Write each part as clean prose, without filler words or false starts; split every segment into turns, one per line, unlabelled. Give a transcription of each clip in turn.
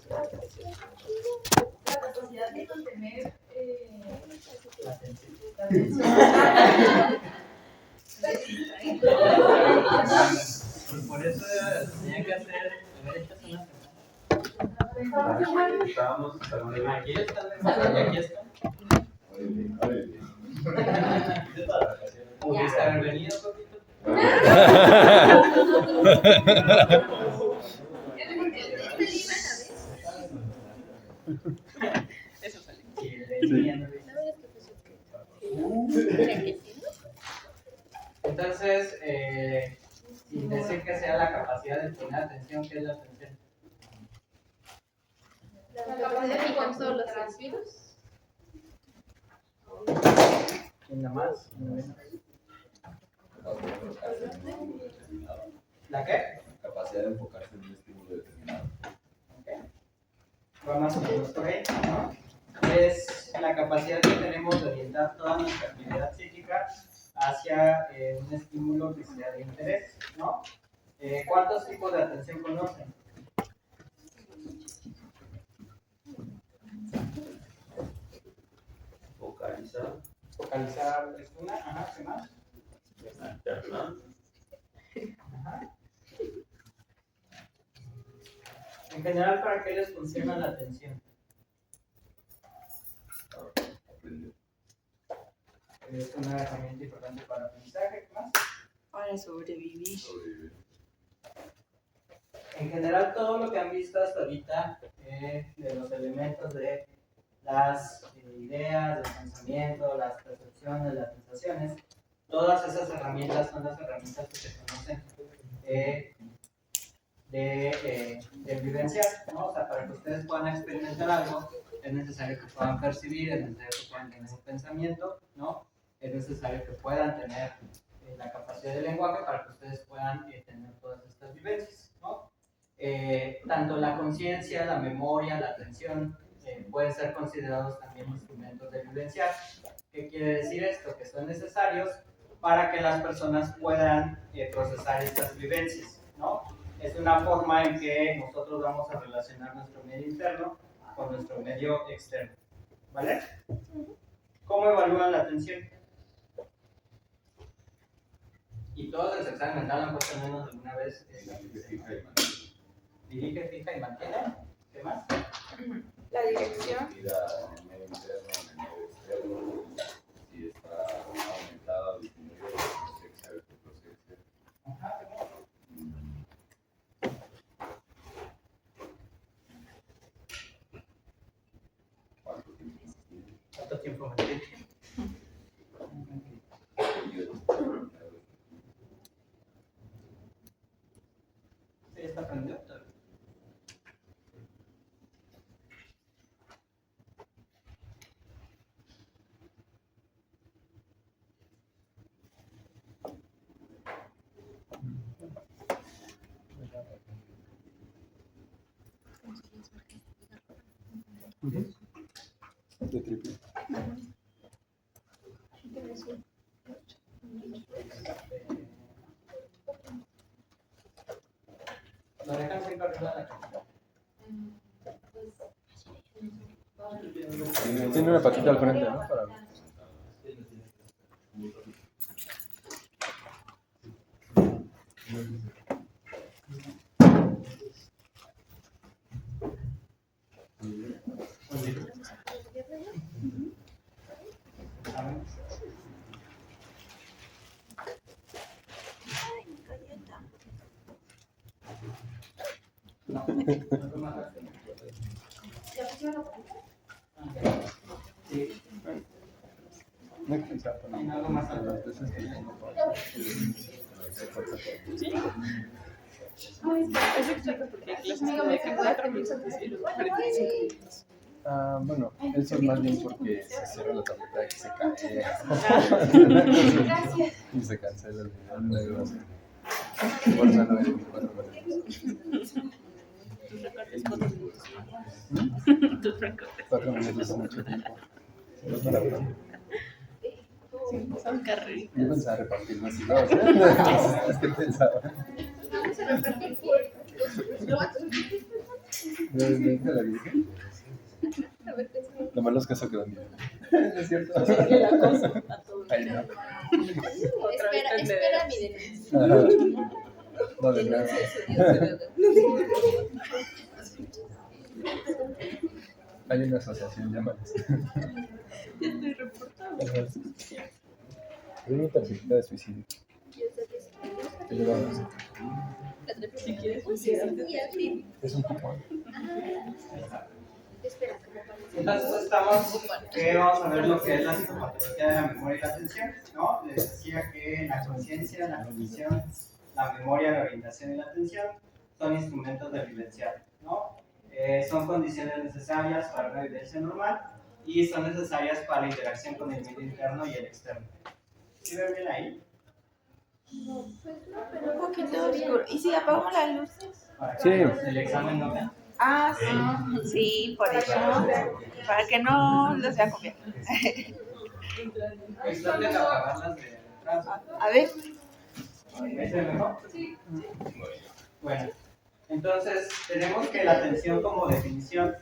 La capacidad de mantener
la atención. Por eso tenía que hacer derechas una semana.
Estábamos
Aquí está, y aquí está. ¿Pudiste haber venido, Copito?
Eso sale.
Entonces, sin decir que sea la capacidad de poner atención, ¿qué es la atención?
la capacidad de fijar todos los sentidos.
¿Quién da más? ¿La qué?
Capacidad de enfocarse en un estímulo determinado.
Va más o menos por ahí, ¿no? Es la capacidad que tenemos de orientar toda nuestra actividad psíquica hacia un estímulo que sea de interés, ¿no? ¿Cuántos tipos de atención conocen?
Focalizar.
Focalizar es una, ajá, ¿qué más? Ajá. En general, ¿para qué les funciona la atención?
Aprender.
Es una herramienta importante para aprendizaje, ¿qué más?
Para sobrevivir.
Sobrevivir.
En general, todo lo que han visto hasta ahorita de los elementos de las ideas, del pensamiento, las percepciones, las sensaciones, todas esas herramientas son las herramientas que se conocen de vivenciar, ¿no? O sea, para que ustedes puedan experimentar algo, es necesario que puedan percibir, es necesario que puedan tener un pensamiento, ¿no? Es necesario que puedan tener la capacidad de lenguaje para que ustedes puedan tener todas estas vivencias, ¿no? Tanto la conciencia, la memoria, la atención pueden ser considerados también instrumentos de vivenciar. ¿Qué quiere decir esto? Que son necesarios para que las personas puedan procesar estas vivencias, ¿no? Es una forma en que nosotros vamos a relacionar nuestro medio interno con nuestro medio externo, ¿vale? ¿Cómo evalúan la atención? Y todos en su examen mental han puesto menos de una vez dirige, fija y mantiene. ¿Qué más?
La dirección.
Mira en el medio interno, en el medio externo. Si está aumentada o disminuida, tiene que saber qué procede.
Ajá, ¿qué más?
¿Cuánto tiempo
¿Cuánto tiempo
más tiene?
mantiene? Sí, está aprendiendo.
De triple.
Lo dejan siempre arriba de la cama.
Tiene una patita al frente, ¿no? Para...
Sí.
No hay que pensar
En
también.
algo más alto.
Las veces que no
Eso explica por qué hay clases que dejan 4 minutos y luego 45 minutos.
Bueno, eso es más bien porque se cierra la tableta y se cae.
Gracias.
Y se cancela el video. Por eso no hay 24 minutos.
Tus recortes 4 minutos. Tus recortes.
4 minutos es mucho tiempo. No es maratón.
Son carreritas.
Yo pensaba repartir más y dos. Es que pensaba.
Vamos a repartir.
¿De la Virgen? Lo malo es que eso quedó bien. ¿Es cierto?
El acoso a todos.
Ay, no.
Otra vez
Espera mi denuncia.
Ajá. No, de nuevo. Hay una asociación llamada.
Ya estoy reportado.
Hay una tarjeta de suicidio. Ayudamos.
Si quieres,
Es un cupón.
Espera,
Entonces estamos, vamos a ver lo que es la psicopatología de la memoria y la atención, ¿no? Les decía que la conciencia, la cognición, la memoria, la orientación y la atención son instrumentos de vivenciar, ¿no? Son condiciones necesarias para una vivencia normal y son necesarias para la interacción con el medio interno y el externo. ¿Sí ven bien ahí?
Un poquito oscuro. ¿Y si apagamos las luces?
Para que
Sí.
el examen no vean.
Ah, sí. Sí, por eso. Para que no los vean copiar.
Traten de apagarlas de atrás.
A ver.
¿Ves mejor? Sí. Bueno, entonces tenemos que la atención como definición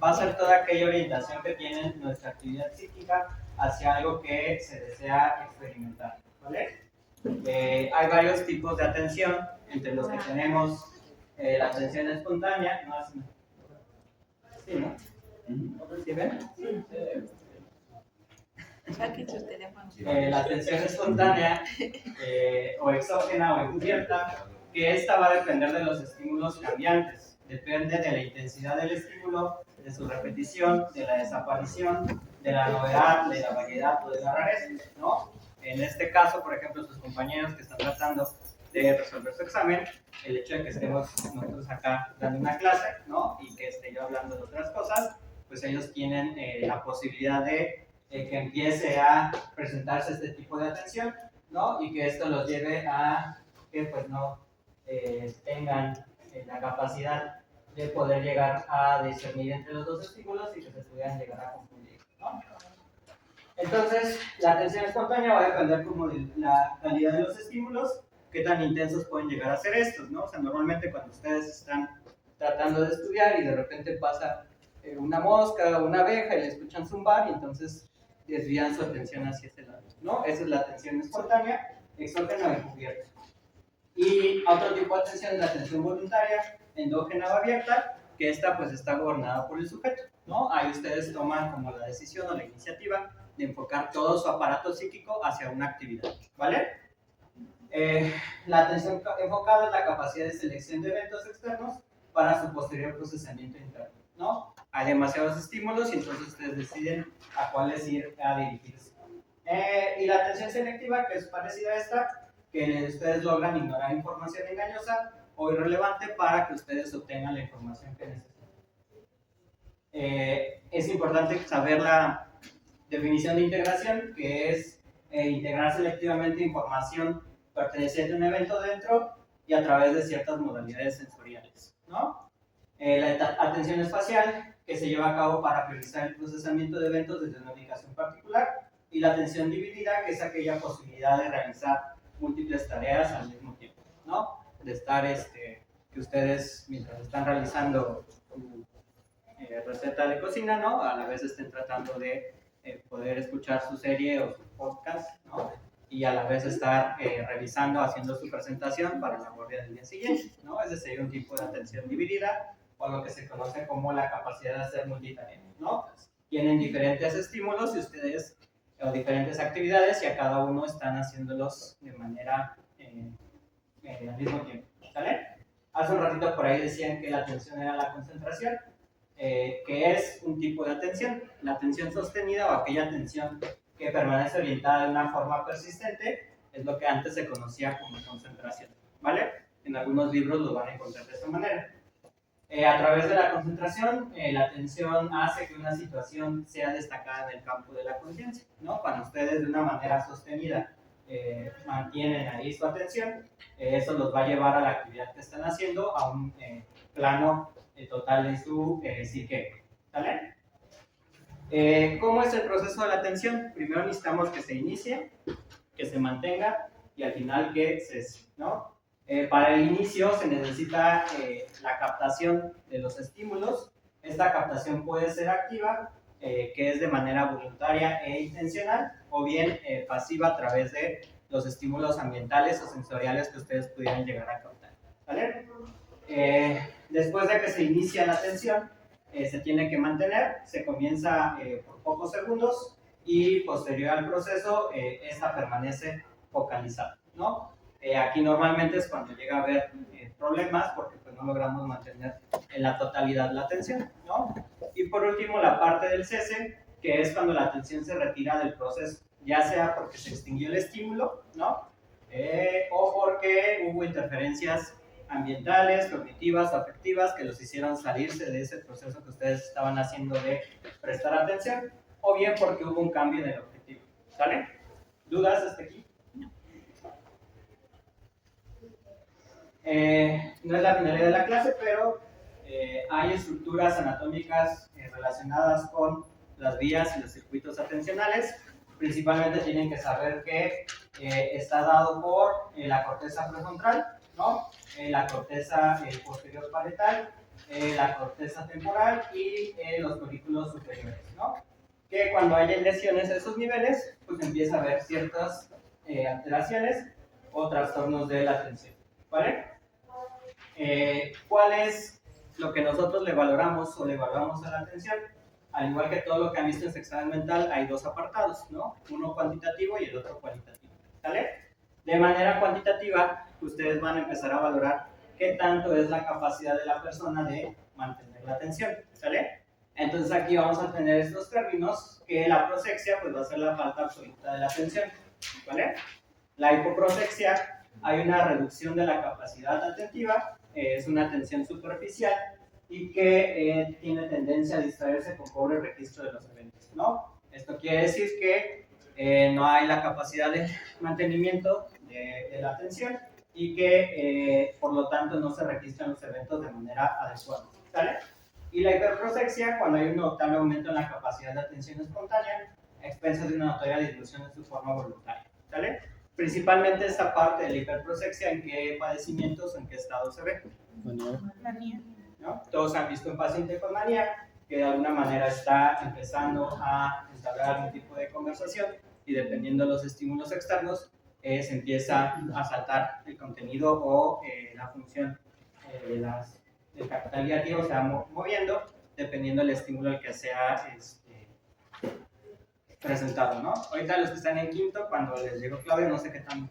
va a ser toda aquella orientación que tiene nuestra actividad psíquica hacia algo que se desea experimentar, ¿vale? Hay varios tipos de atención, entre los que tenemos la atención espontánea, ¿no? ¿Sí, no? ¿Sí ven?
Saquen sus teléfonos.
La atención espontánea o exógena o encubierta, que esta va a depender de los estímulos cambiantes, depende de la intensidad del estímulo, de su repetición, de la desaparición, de la novedad, de la variedad o de la rareza, ¿no? En este caso, por ejemplo, sus compañeros que están tratando de resolver su examen, el hecho de que estemos nosotros acá dando una clase, ¿no? Y que esté yo hablando de otras cosas, pues ellos tienen la posibilidad de que empiece a presentarse este tipo de atención, ¿no? Y que esto los lleve a que pues no tengan la capacidad de poder llegar a discernir entre los dos estímulos y que se pudieran llegar a confundir, ¿no? Entonces, la atención espontánea va a depender como de la calidad de los estímulos, qué tan intensos pueden llegar a ser estos, ¿no? O sea, normalmente cuando ustedes están tratando de estudiar y de repente pasa una mosca o una abeja y le escuchan zumbar y entonces desvían su atención hacia ese lado, ¿no? Esa es la atención espontánea, exógena o encubierta. Y otro tipo de atención es la atención voluntaria, endógena o abierta, que esta pues está gobernada por el sujeto, ¿no? Ahí ustedes toman como la decisión o la iniciativa de enfocar todo su aparato psíquico hacia una actividad, ¿vale? La atención enfocada es la capacidad de selección de eventos externos para su posterior procesamiento interno, ¿no? Hay demasiados estímulos y entonces ustedes deciden a cuáles ir a dirigirse. Y la atención selectiva, que es parecida a esta, que ustedes logran ignorar información engañosa o irrelevante para que ustedes obtengan la información que necesitan. Es importante saber la definición de integración, que es integrar selectivamente información perteneciente a un evento dentro y a través de ciertas modalidades sensoriales, ¿no? La atención espacial, que se lleva a cabo para priorizar el procesamiento de eventos desde una ubicación particular, y la atención dividida, que es aquella posibilidad de realizar múltiples tareas al mismo tiempo, ¿no? De estar, que ustedes, mientras están realizando su receta de cocina, ¿no? A la vez estén tratando de poder escuchar su serie o su podcast, ¿no? Y a la vez estar revisando, haciendo su presentación para la guardia del día siguiente, ¿no? Ese sería un tipo de atención dividida, o lo que se conoce como la capacidad de hacer multitarea, ¿no? Tienen diferentes estímulos y ustedes, o diferentes actividades, y a cada uno están haciéndolos de manera al mismo tiempo, ¿sale? Hace un ratito por ahí decían que la atención era la concentración, que es un tipo de atención. La atención sostenida o aquella atención que permanece orientada de una forma persistente es lo que antes se conocía como concentración, ¿vale? En algunos libros lo van a encontrar de esta manera. A través de la concentración, la atención hace que una situación sea destacada en el campo de la conciencia, ¿no? Cuando ustedes de una manera sostenida mantienen ahí su atención, eso los va a llevar a la actividad que están haciendo a un plano total de su psique, ¿vale? ¿Cómo es el proceso de la atención? Primero necesitamos que se inicie, que se mantenga y al final que cese, ¿no? Para el inicio se necesita la captación de los estímulos. Esta captación puede ser activa, que es de manera voluntaria e intencional, o bien pasiva a través de los estímulos ambientales o sensoriales que ustedes pudieran llegar a captar. ¿Vale? Después de que se inicia la atención, se tiene que mantener, se comienza por pocos segundos y posterior al proceso, esta permanece focalizada, ¿no? Aquí normalmente es cuando llega a haber problemas porque pues, no logramos mantener en la totalidad la atención, ¿no? Y por último, la parte del cese, que es cuando la atención se retira del proceso, ya sea porque se extinguió el estímulo, ¿no? O porque hubo interferencias ambientales, cognitivas, afectivas, que los hicieron salirse de ese proceso que ustedes estaban haciendo de prestar atención, o bien porque hubo un cambio en el objetivo, ¿sale? ¿Dudas hasta aquí? No es la finalidad de la clase, pero hay estructuras anatómicas relacionadas con las vías y los circuitos atencionales. Principalmente tienen que saber que está dado por la corteza prefrontal, ¿no? La corteza posterior parietal, la corteza temporal y los folículos superiores, ¿no? Que cuando hay lesiones a esos niveles, pues empieza a haber ciertas alteraciones o trastornos de la atención, ¿vale? ¿Cuál es lo que nosotros le valoramos o le evaluamos a la atención? Al igual que todo lo que han visto en examen mental, hay dos apartados, ¿no? Uno cuantitativo y el otro cualitativo, ¿sale? De manera cuantitativa, ustedes van a empezar a valorar qué tanto es la capacidad de la persona de mantener la atención, ¿sale? Entonces aquí vamos a tener estos términos, que la prosexia pues va a ser la falta absoluta de la atención, ¿vale? La hipoprosexia, hay una reducción de la capacidad atentiva, es una atención superficial y que tiene tendencia a distraerse con pobre registro de los eventos, ¿no? Esto quiere decir que no hay la capacidad de mantenimiento de la atención y que por lo tanto no se registran los eventos de manera adecuada, ¿sale? Y la hiperprosexia, cuando hay un notable aumento en la capacidad de atención espontánea a expensas de una notoria disminución en su forma voluntaria, ¿sale? Principalmente esta parte de la hiperprosexia, ¿en qué padecimientos, en qué estado se ve?
Manía.
¿No? Todos han visto un paciente con manía que de alguna manera está empezando a entablar algún tipo de conversación y dependiendo de los estímulos externos se empieza a saltar el contenido o la función del capital guiativo se va moviendo dependiendo del estímulo al que sea presentado, ¿no? Ahorita los que están en quinto, cuando les llegó Claudia, no sé qué tan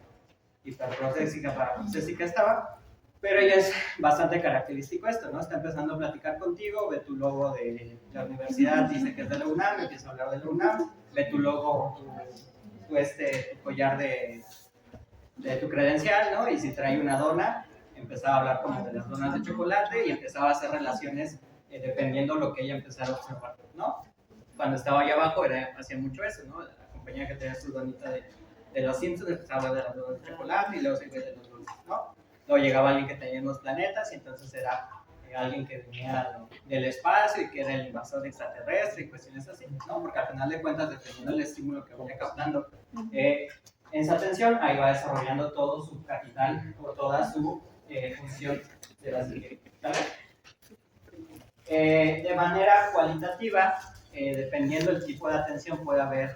hiperprosésica para prosésica estaba, pero ya es bastante característico esto, ¿no? Está empezando a platicar contigo, ve tu logo de la universidad, dice que es de la UNAM, empieza a hablar de la UNAM, ve tu logo, tu collar de tu credencial, ¿no? Y si trae una dona, empezaba a hablar como de las donas de chocolate y empezaba a hacer relaciones dependiendo lo que ella empezara a observar, ¿no? Cuando estaba allá abajo hacía mucho eso, ¿no? La compañía que tenía su donita de los Simpsons empezaba a hablar de las donas de chocolate y luego se de los dulces, ¿no? Luego llegaba alguien que tenía unos planetas y entonces era alguien que venía del espacio y que era el invasor extraterrestre y cuestiones así, ¿no? Porque al final de cuentas, dependiendo del estímulo que vaya captando en su atención, ahí va desarrollando todo su capital o toda su función de la psique, ¿vale? De manera cualitativa, dependiendo del tipo de atención, puede haber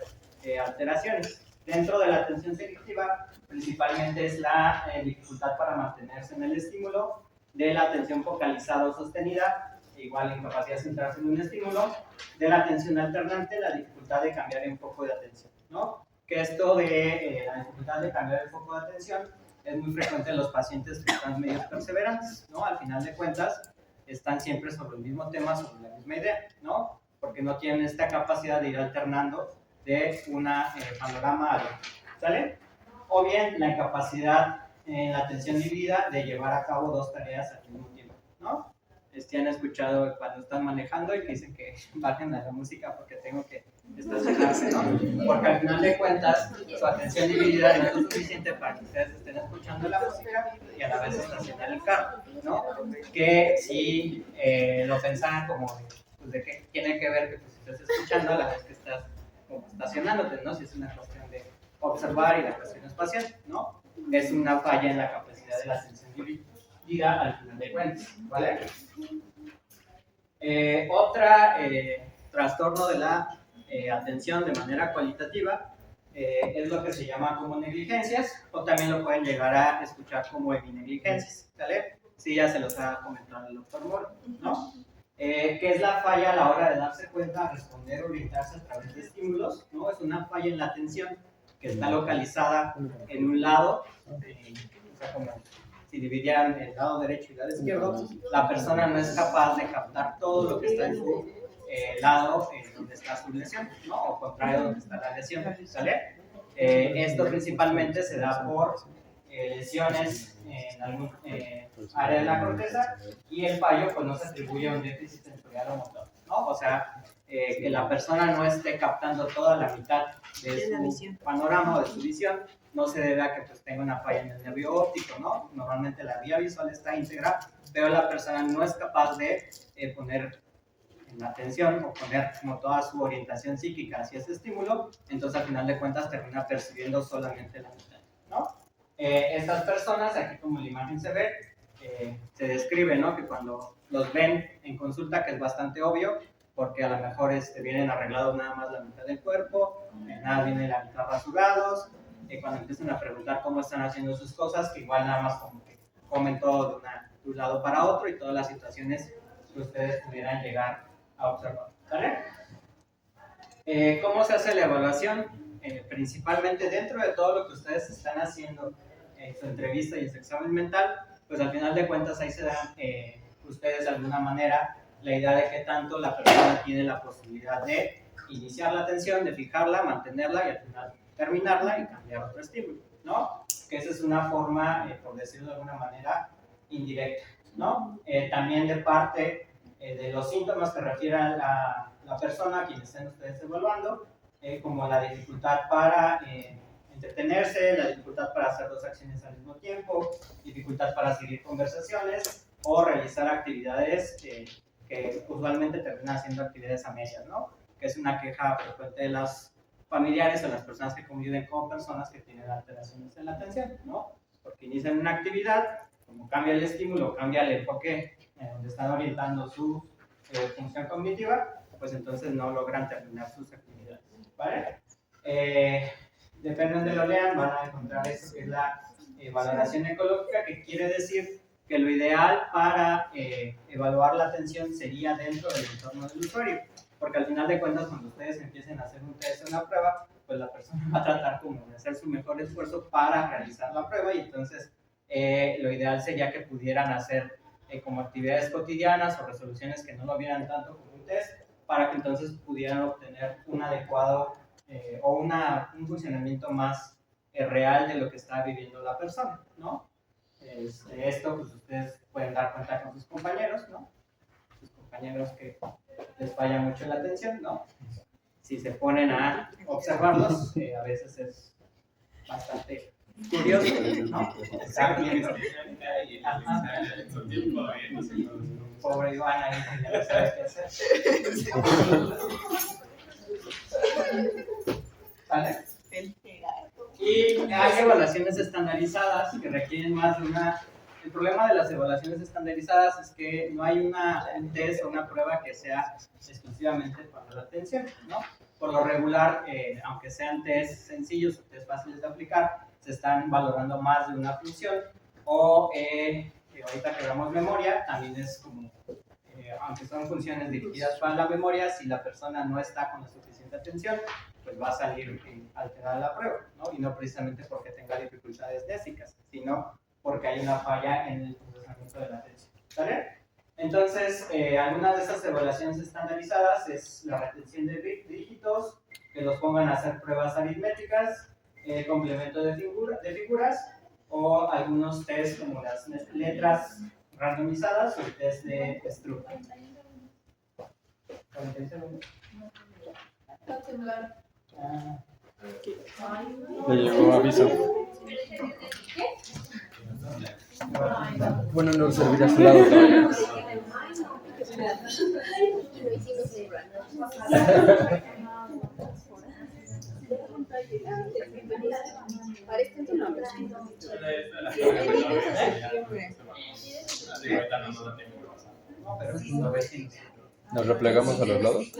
alteraciones. Dentro de la atención selectiva, principalmente es la dificultad para mantenerse en el estímulo, de la atención focalizada o sostenida, igual incapacidad de centrarse en un estímulo, de la atención alternante, la dificultad de cambiar el foco de atención, ¿no? Que esto de la dificultad de cambiar el foco de atención es muy frecuente en los pacientes que están medio perseverantes, ¿no? Al final de cuentas, están siempre sobre el mismo tema, sobre la misma idea, ¿no? Porque no tienen esta capacidad de ir alternando de una panorama a otro, ¿sale? O bien la incapacidad en la atención dividida de llevar a cabo dos tareas al mismo tiempo, ¿no? Han escuchado cuando están manejando y que dicen que bajen a la música porque tengo que estacionarse, ¿no? Porque al final de cuentas su atención dividida no es lo suficiente para que ustedes estén escuchando la música y a la vez estacionar el carro, ¿no? Que si lo pensaran como pues, de qué tiene que ver que pues, estás escuchando a la vez que estás como estacionándote, ¿no? Si es una cuestión de observar y la cuestión espacial, ¿no? es una falla en la capacidad de la atención dividida al final de cuentas, ¿vale? Otra trastorno de la atención de manera cualitativa es lo que se llama como negligencias, o también lo pueden llegar a escuchar como heminegligencias, ¿vale? Sí, ya se los ha comentado el doctor Moro, ¿no? Que es la falla a la hora de darse cuenta, responder, orientarse a través de estímulos, ¿no? Es una falla en la atención que está localizada en un lado, o sea, como si dividieran el lado derecho y el lado izquierdo, la persona no es capaz de captar todo lo que está en su lado donde está su lesión, ¿no? O contrario donde está la lesión, ¿sale? Esto principalmente se da por lesiones en algún área de la corteza, y el fallo pues no se atribuye a un déficit sensorial o motor, ¿no? O sea, que la persona no esté captando toda la mitad de su panorama o de su visión, no se debe a que pues tenga una falla en el nervio óptico, ¿no? Normalmente la vía visual está íntegra, pero la persona no es capaz de poner en atención o poner como toda su orientación psíquica hacia ese estímulo, entonces al final de cuentas termina percibiendo solamente la mitad, ¿no? Estas personas, aquí como la imagen se ve, se describe, ¿no? Que cuando los ven en consulta, que es bastante obvio, porque a lo mejor vienen arreglados nada más la mitad del cuerpo, nada viene la mitad rasurados, cuando empiezan a preguntar cómo están haciendo sus cosas, que igual nada más como que comen todo de un lado para otro, y todas las situaciones que ustedes pudieran llegar a observar, ¿vale? ¿Cómo se hace la evaluación? Principalmente dentro de todo lo que ustedes están haciendo en su entrevista y en su examen mental, pues al final de cuentas ahí se dan ustedes de alguna manera la idea de qué tanto la persona tiene la posibilidad de iniciar la atención, de fijarla, mantenerla y al final terminarla y cambiar otro estímulo, ¿no? Que esa es una forma, por decirlo de alguna manera, indirecta, ¿no? También de parte de los síntomas que refieran a la persona a quien estén ustedes evaluando, como la dificultad para entretenerse, la dificultad para hacer dos acciones al mismo tiempo, dificultad para seguir conversaciones o realizar actividades que usualmente terminan siendo actividades a medias, ¿no? Que es una queja frecuente de los familiares o las personas que conviven con personas que tienen alteraciones en la atención, ¿no? Porque inician una actividad, como cambia el estímulo, cambia el enfoque donde están orientando su función cognitiva, pues entonces no logran terminar sus actividades, ¿vale? Depende de donde lo lean, van a encontrar esto que es la valoración ecológica, que quiere decir que lo ideal para evaluar la atención sería dentro del entorno del usuario, porque al final de cuentas cuando ustedes empiecen a hacer un test o una prueba, pues la persona va a tratar como de hacer su mejor esfuerzo para realizar la prueba, y entonces lo ideal sería que pudieran hacer como actividades cotidianas o resoluciones que no lo vieran tanto como un test, para que entonces pudieran obtener un adecuado o un funcionamiento más real de lo que está viviendo la persona, ¿no? Esto pues ustedes pueden dar cuenta con sus compañeros, ¿no? Sus compañeros que les falla mucho la atención, ¿no? Si se ponen a observarlos, a veces es bastante curioso, ¿no? Pobre Iván ahí, que ya no sabe qué hacer. ¿Vale? Y hay evaluaciones estandarizadas que requieren más de una... El problema de las evaluaciones estandarizadas es que no hay un test o una prueba que sea exclusivamente para la atención, ¿no? Por lo regular, aunque sean test sencillos o test fáciles de aplicar, se están valorando más de una función, o ahorita que veamos memoria, también es como, aunque son funciones dirigidas para la memoria, si la persona no está con la suficiente atención, pues va a salir alterada la prueba, ¿no? Y no precisamente porque tenga dificultades lésicas, sino porque hay una falla en el procesamiento de la atención, ¿vale? Entonces, algunas de esas evaluaciones estandarizadas es la retención de dígitos, que los pongan a hacer pruebas aritméticas, complemento de figuras, o algunos test como las letras randomizadas o el test de estructura.
Le llegó aviso. Bueno, no servirá a su lado todavía.
¿no? Pero lo ves sin
¿Nos replegamos a los lados?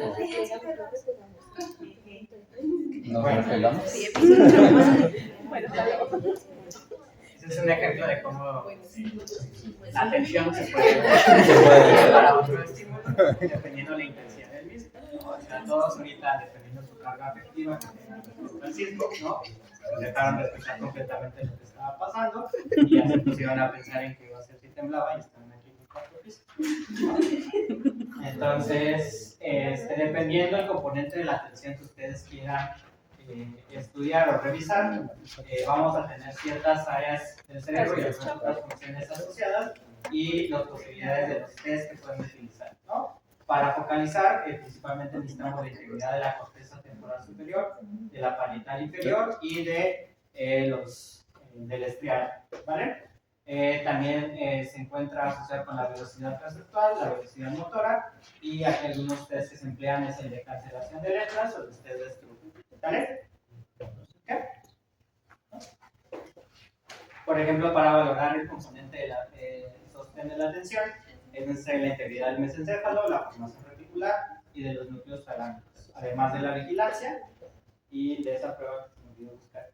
¿Nos replegamos?
Sí, episodio.
Ese es un ejemplo de cómo la atención se puede para otro estímulo, dependiendo de la intensidad del mismo, ¿no? O sea, todos ahorita, dependiendo de su carga afectiva que tengan con el sismo, ¿no? Pues dejaron de escuchar completamente lo que estaba pasando y ya se pusieron a pensar en qué iba a hacer si temblaba y están aquí en el cuarto piso, ¿no? Entonces, dependiendo del componente de la atención que ustedes quieran estudiar o revisar, vamos a tener ciertas áreas del cerebro y algunas otras funciones asociadas y las posibilidades de los test que pueden utilizar, ¿no? Para focalizar, principalmente necesitamos la integridad de la corteza temporal superior, de la parietal inferior y de del estriado, ¿vale? También se encuentra asociado con la velocidad perceptual, la velocidad motora y aquí algunos test que se emplean es el de cancelación de letras o el test de estructura. ¿Vale? ¿Okay? Por ejemplo, para valorar el componente de sostén de la atención, es necesaria la integridad del mesencéfalo, la formación reticular y de los núcleos talámicos, además de la vigilancia y de esa prueba que se me olvidó buscar.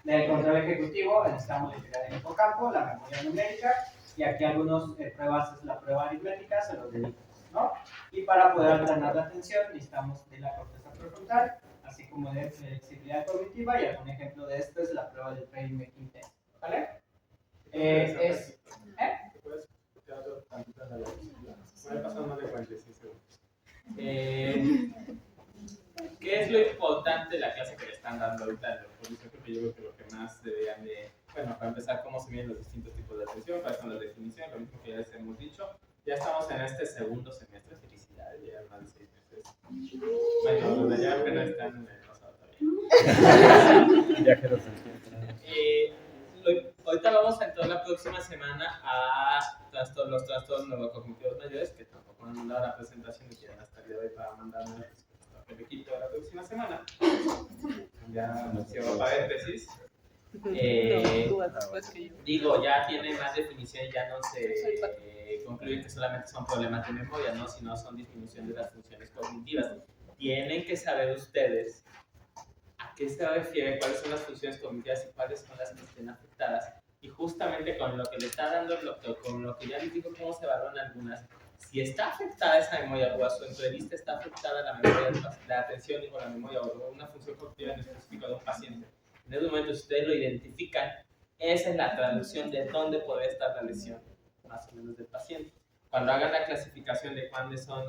Del control ejecutivo necesitamos integrar el hipocampo, la memoria numérica y aquí algunas pruebas es la prueba aritmética, se los dedico, ¿no? Y para poder alternar la atención necesitamos de la corteza prefrontal, así como de flexibilidad cognitiva y algún ejemplo de esto es la prueba del brain making test, ¿vale?
¿Puedes escuchar tantito la diapositiva? Voy a pasar más de 46 segundos. ¿Qué es lo importante de la clase que le están dando ahorita? Por eso creo que yo creo que lo que más deberían de... Bueno, para empezar, cómo se miden los distintos tipos de atención, cuáles son las definiciones, lo mismo que ya les hemos dicho. Ya estamos en este segundo semestre, felicidades, ya más de 6 meses. Bueno, los de allá apenas están en el pasado todavía.
Viajeros del tiempo.
Ahorita vamos a entrar la próxima semana a los trastornos neurocognitivos mayores, que tampoco me han mandado la presentación y quieren hasta el día de hoy para mandarme el equipo de la próxima semana. Ya cierro paréntesis. Digo, ya tiene más definiciones, ya no se concluye que solamente son problemas de memoria, ¿no? Sino son disminución de las funciones cognitivas. Tienen que saber ustedes a qué se refiere, cuáles son las funciones cognitivas y cuáles son las que estén afectadas. Y justamente con lo que le está dando el doctor, con lo que ya les digo cómo se valoran algunas, si está afectada esa memoria o a su entrevista está afectada la memoria, la atención o la memoria o una función cognitiva en específico de un paciente, en ese momento si ustedes lo identifican, esa es la traducción de dónde puede estar la lesión, más o menos del paciente. Cuando hagan la clasificación de cuáles son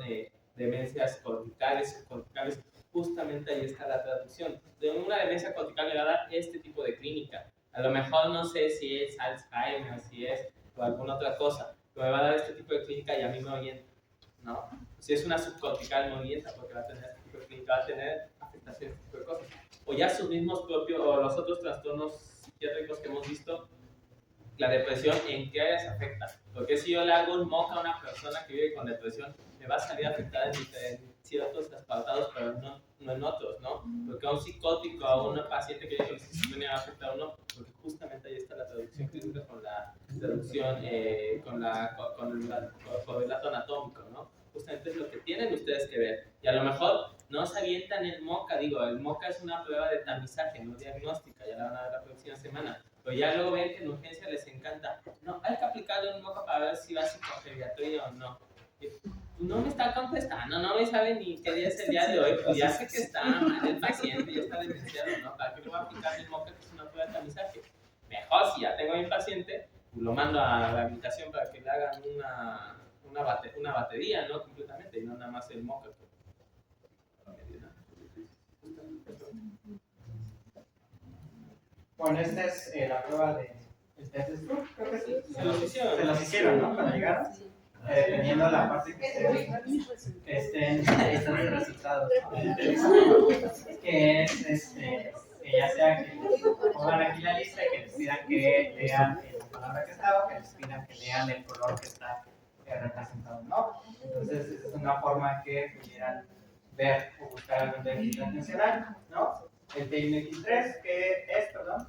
demencias corticales o corticales, justamente ahí está la traducción. De una demencia cortical le va a dar este tipo de clínica. A lo mejor no sé si es Alzheimer, si es o alguna otra cosa, pero me va a dar este tipo de clínica y a mí me orienta, ¿no? Si es una subcortical me orienta porque va a tener este tipo de clínica, va a tener afectación de este tipo de cosas. O ya sus mismos propios, o los otros trastornos psiquiátricos que hemos visto, la depresión, ¿en qué áreas afecta? Porque si yo le hago un mock a una persona que vive con depresión, me va a salir afectada en ciertos apartados, pero no en otros, ¿no? Porque a un psicótico, a un paciente que vive con esquizofrenia va a afectar a uno, porque justamente ahí está la traducción clínica con la traducción, con el correlato anatómico, ¿no? Justamente es lo que tienen ustedes que ver. Y a lo mejor no se avientan el MOCA, digo, el MOCA es una prueba de tamizaje, no diagnóstica, ya la van a ver la próxima semana. Pero ya luego ven que en urgencia les encanta. No, hay que aplicarle un MOCA para ver si va a psicogeriatría o no. No me está contestando, no me sabe ni qué día es el día de hoy, pues ya sé que está mal el paciente, ya está demenciado, ¿no? ¿Para qué le voy a aplicar el MOCA, que es una prueba de tamizaje? Mejor, si ya tengo a mi paciente, pues lo mando a la habitación para que le hagan una batería, ¿no? Completamente, y no nada más el MOCA.
Bueno, esta es la prueba de el test de Stroop, creo que sí.
Se los
hicieron, ¿no? Cuando llegaron. Dependiendo de la parte que estén los resultados, ¿no? Que es, ya sea que pongan aquí la lista y que les pidan que lean la palabra que está o que les pidan que lean el color que está representado, ¿no? Entonces, esa es una forma que pudieran ver o buscar algún déficit atencional, ¿no? el TMX3,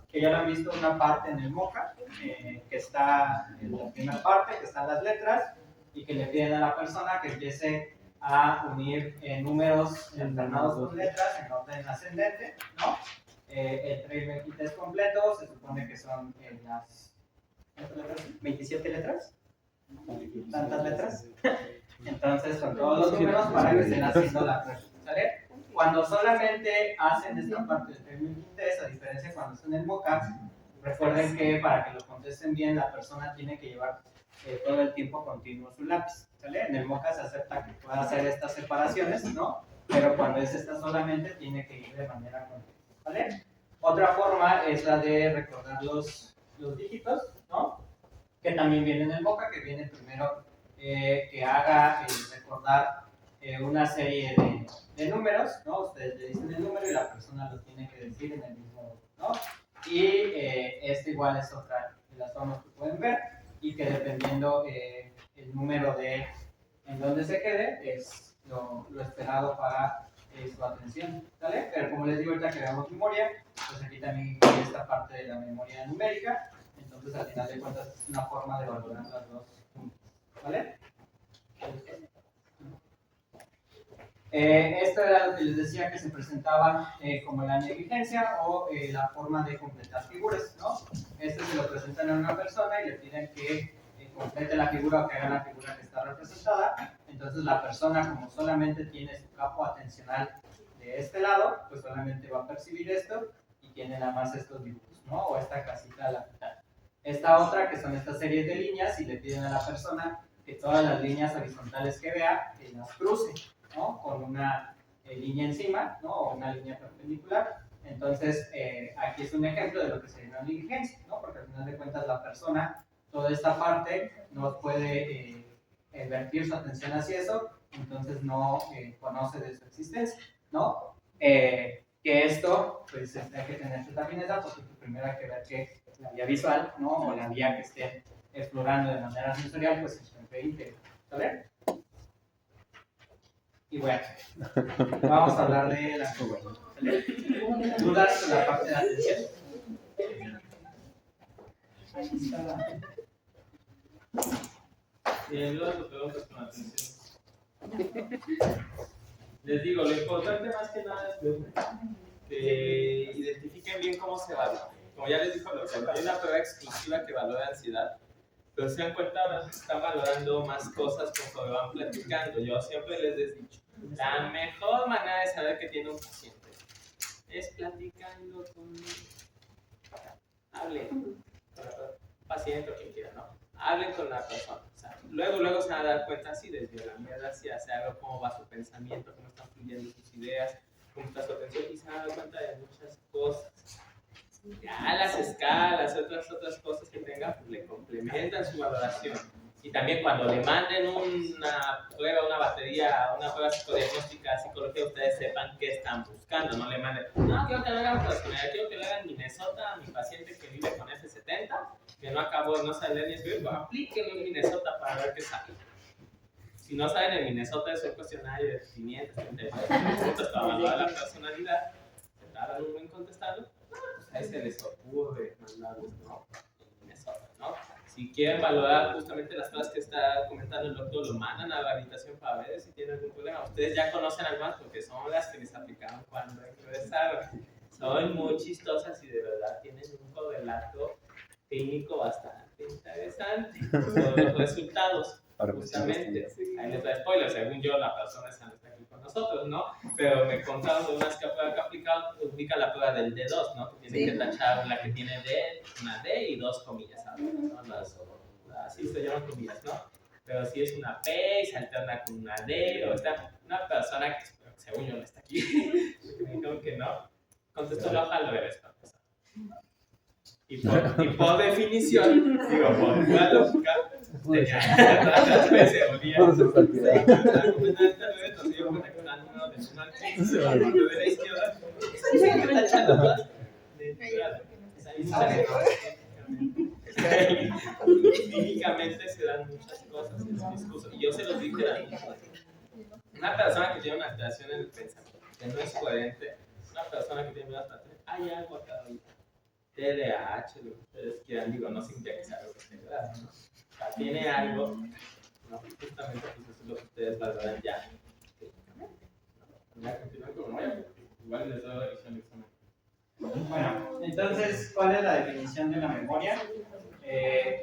que ya lo han visto una parte en el MOCA, que está en la primera parte, que están las letras, y que le piden a la persona que empiece a unir números alternados con letras en orden ascendente, ¿no? El TMX3 completo se supone que son las 27 letras, tantas letras. Entonces, con todos los números para que estén haciendo la prueba, ¿sale? Cuando solamente hacen esta parte del TMX3, a diferencia de cuando están en el MOCA, recuerden que para que lo contesten bien, la persona tiene que llevar todo el tiempo continuo su lápiz, ¿sale? En el MOCA se acepta que pueda hacer estas separaciones, ¿no? Pero cuando es esta solamente, tiene que ir de manera continua, ¿vale? Otra forma es la de recordar los dígitos, ¿no? Que también viene en el MOCA, que viene primero que haga recordar una serie de números, ¿no? Ustedes le dicen el número y la persona lo tiene que decir en el mismo orden, ¿no? Y esta igual es otra de las formas que pueden ver, y que dependiendo el número de en donde se quede, es lo esperado para su atención, ¿vale? Pero como les digo, ahorita que veamos memoria, pues aquí también incluye esta parte de la memoria numérica, entonces al final de cuentas es una forma de valorar las dos puntos, ¿vale? Esto era lo que les decía que se presentaba como la negligencia o la forma de completar figuras, ¿no? Esto se lo presentan a una persona y le piden que complete la figura o que haga la figura que está representada. Entonces la persona, como solamente tiene su campo atencional de este lado, pues solamente va a percibir esto y tiene nada más estos dibujos, ¿no? O esta casita a la mitad. Esta otra, que son estas series de líneas, y le piden a la persona que todas las líneas horizontales que vea, que las cruce, ¿no? Con una línea encima, ¿no? O una línea perpendicular. Entonces, aquí es un ejemplo de lo que sería una negligencia, ¿no? Porque al final de cuentas la persona, toda esta parte, no puede vertir su atención hacia eso, entonces no conoce de su existencia, ¿no? Que esto, pues hay que tener cierta fineza, porque primero hay que ver que la vía visual, ¿no? O la vía que esté explorando de manera sensorial, pues se encuentre íntegra, ¿vale? Y bueno, vamos a hablar de la ¿vale? ¿Dudas con la parte de la atención?
Dudas o preguntas con atención. Les digo, lo importante más que nada es que identifiquen bien cómo se evalúa. Como ya les dijo, hay una prueba exclusiva que valora ansiedad, pero se dan cuenta, ahora están valorando más cosas conforme van platicando. Yo siempre les he dicho, la mejor manera de saber que tiene un paciente es platicando con hablen con el paciente o quien quiera, ¿no? Hablen con la persona. O sea, luego se van a dar cuenta si desde la mierda si hace algo, cómo va su pensamiento, cómo están fluyendo sus ideas, cómo está su atención, y se van a dar cuenta de muchas cosas. Ya las escalas, otras cosas que tengan, pues le complementan su valoración. Y también cuando le manden una prueba, una batería, una prueba psicodiagnóstica, psicología, ustedes sepan qué están buscando. No le manden, no, quiero que lo hagan personalidad, quiero que lo hagan en Minnesota a mi paciente que vive con F70, que no acabó, no sabe leer ni escribir, pues aplíquenlo en Minnesota para ver qué sale. Si no saben en Minnesota, es un cuestionario de 500 preguntas para valorar la personalidad, se tardan un buen contestarlo, pues ahí se les ocurre mandarlos, ¿no? En Minnesota, ¿no? Si quieren valorar justamente las cosas que está comentando el doctor, lo mandan a la habitación para ver si tienen algún problema. Ustedes ya conocen algunas porque son las que les aplicaron cuando ingresaron. Son muy chistosas y de verdad tienen un correlato clínico bastante interesante sobre los resultados. Justamente, ahí les da spoiler, según yo la persona esa no está aquí con nosotros, ¿no? Pero me contaron de unas que aplicado, ubica la prueba del D2, ¿no? Que tiene que tachar la que tiene D, una D y dos comillas, ¿sabes? ¿No? Así se llaman comillas, ¿no? Pero si es una P y se alterna con una D, o está una persona que según yo no está aquí, porque me dijeron que no, contestó la hoja al revés, para empezar. Y por definición, digo, por igual lógica, las veces olía.
Todo se está tirando.
Clínicamente se dan muchas cosas en el discurso. Y yo se los dije a una persona que tiene una alteración en el pensamiento, que no es coherente, una persona que tiene menos patrones, hay algo acá ahorita. TDAH, lo que ustedes quieran, digo, no significa que sea algo que esté grave, ¿no? O sea, tiene algo, ¿no? Justamente pues eso es lo que ustedes valoran ya. Ya continúan con memoria, igual les doy la visión del examen.
Bueno, entonces, ¿cuál es la definición de la memoria?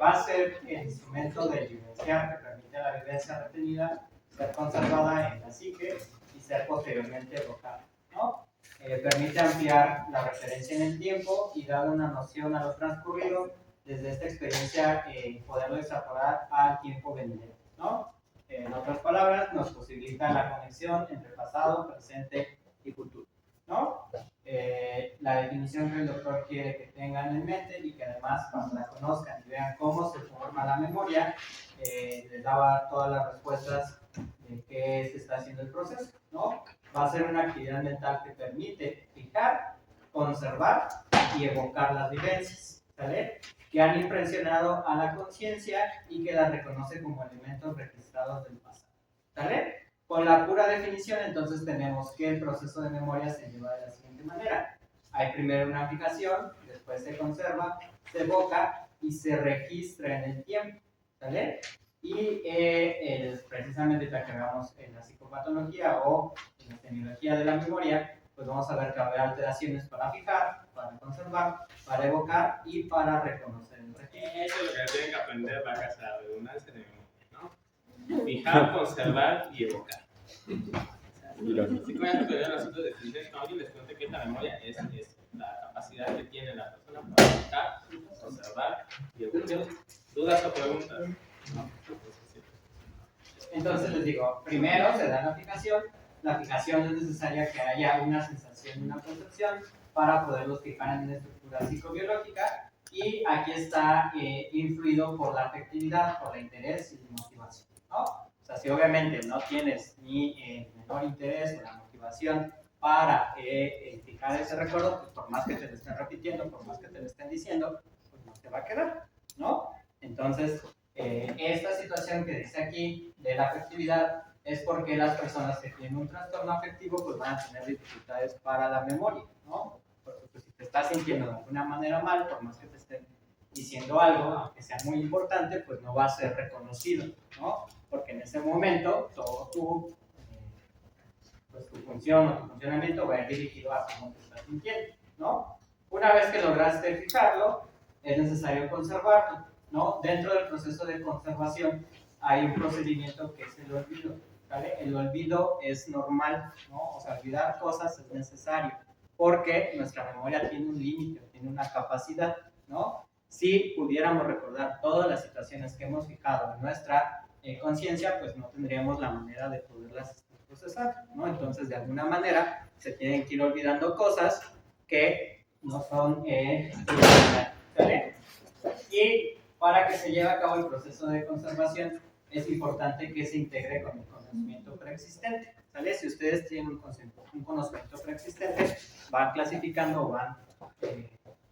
Va a ser el instrumento de vivenciar que permite a la vivencia retenida ser conservada en la psique y ser posteriormente evocada, ¿no? Permite ampliar la referencia en el tiempo y dar una noción a lo transcurrido desde esta experiencia poderlo extrapolar al tiempo venidero, ¿no? En otras palabras, nos posibilita la conexión entre pasado, presente y futuro, ¿no? La definición que el doctor quiere que tengan en mente y que además cuando la conozcan y vean cómo se forma la memoria, les daba todas las respuestas de qué se está haciendo el proceso, ¿no? Va a ser una actividad mental que permite fijar, conservar y evocar las vivencias, ¿sale? Que han impresionado a la conciencia y que las reconoce como elementos registrados del pasado, ¿sale? Con la pura definición, entonces tenemos que el proceso de memoria se lleva de la siguiente manera. Hay primero una fijación, después se conserva, se evoca y se registra en el tiempo, ¿sale? Y precisamente la que veamos en la psicopatología o en la semiología de la memoria, pues vamos a ver que habrá alteraciones para fijar, para conservar, para evocar y para reconocer el registro.
Eso es lo que tienen que aprender para casa de redundancia de memoria, ¿no? Fijar, conservar y evocar. Si con esto te las otras definiciones, no, yo les cuento que la memoria es la capacidad que tiene la persona para fijar, conservar y evocar. ¿Dudas o preguntas? No.
Entonces les digo, primero se da la fijación. La fijación es necesaria que haya una sensación y una percepción para poderlos fijar en una estructura psicobiológica. Y aquí está influido por la afectividad, por el interés y la motivación, ¿no? O sea, si obviamente no tienes ni el menor interés o la motivación para fijar ese recuerdo, pues por más que te lo estén repitiendo, por más que te lo estén diciendo, pues no te va a quedar, ¿no? Entonces, esta situación que dice aquí de la afectividad es porque las personas que tienen un trastorno afectivo pues van a tener dificultades para la memoria, ¿no? Porque pues, si te estás sintiendo de alguna manera mal, por más que te estén diciendo algo, aunque sea muy importante, pues no va a ser reconocido, ¿no? Porque en ese momento todo pues tu función o tu funcionamiento va a ir dirigido a cómo te estás sintiendo, ¿no? Una vez que lograste fijarlo, es necesario conservarlo, ¿no? Dentro del proceso de conservación hay un procedimiento que es el olvido, ¿vale? El olvido es normal, ¿no? O sea, olvidar cosas es necesario, porque nuestra memoria tiene un límite, tiene una capacidad, ¿no? Si pudiéramos recordar todas las situaciones que hemos fijado en nuestra conciencia, pues no tendríamos la manera de poderlas procesar, ¿no? Entonces, de alguna manera, se tienen que ir olvidando cosas que no son ¿vale? Y para que se lleve a cabo el proceso de conservación, es importante que se integre con el conocimiento preexistente, ¿sale? Si ustedes tienen un conocimiento preexistente, van clasificando, van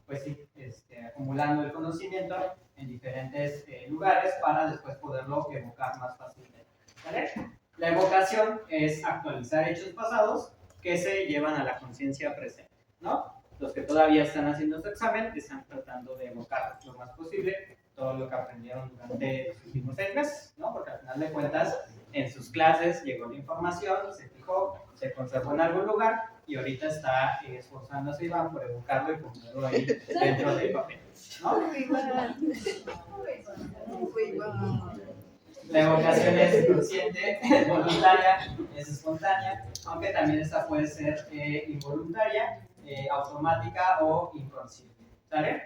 pues sí, acumulando el conocimiento en diferentes lugares para después poderlo evocar más fácilmente, ¿vale? La evocación es actualizar hechos pasados que se llevan a la conciencia presente, ¿no? Los que todavía están haciendo su examen están tratando de evocar lo más posible todo lo que aprendieron durante los últimos 6 meses, ¿no? Porque al final de cuentas, en sus clases llegó la información, se fijó, se conservó en algún lugar y ahorita está esforzándose Iván por evocarlo y ponerlo ahí dentro del papel, ¿no? La evocación es consciente, es voluntaria, es espontánea, aunque también esta puede ser involuntaria, automática o inconsciente, ¿sale?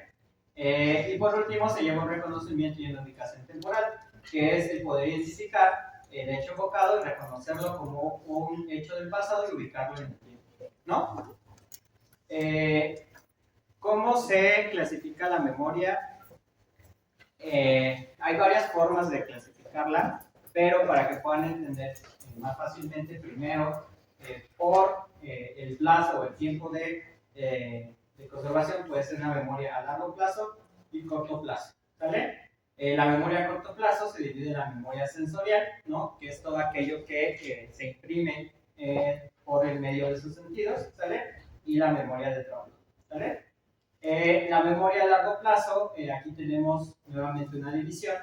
Y por último se lleva un reconocimiento y una ubicación temporal, que es el poder identificar el hecho evocado y reconocerlo como un hecho del pasado y ubicarlo en el tiempo, ¿no? ¿Cómo se clasifica la memoria? Hay varias formas de clasificarla, pero para que puedan entender más fácilmente, primero, por el plazo o el tiempo de conservación, puede ser una memoria a largo plazo y corto plazo, ¿sale? La memoria a corto plazo se divide en la memoria sensorial, ¿no? Que es todo aquello que se imprime por el medio de sus sentidos, ¿sale? y la memoria de trabajo. ¿Vale? La memoria a largo plazo, aquí tenemos nuevamente una división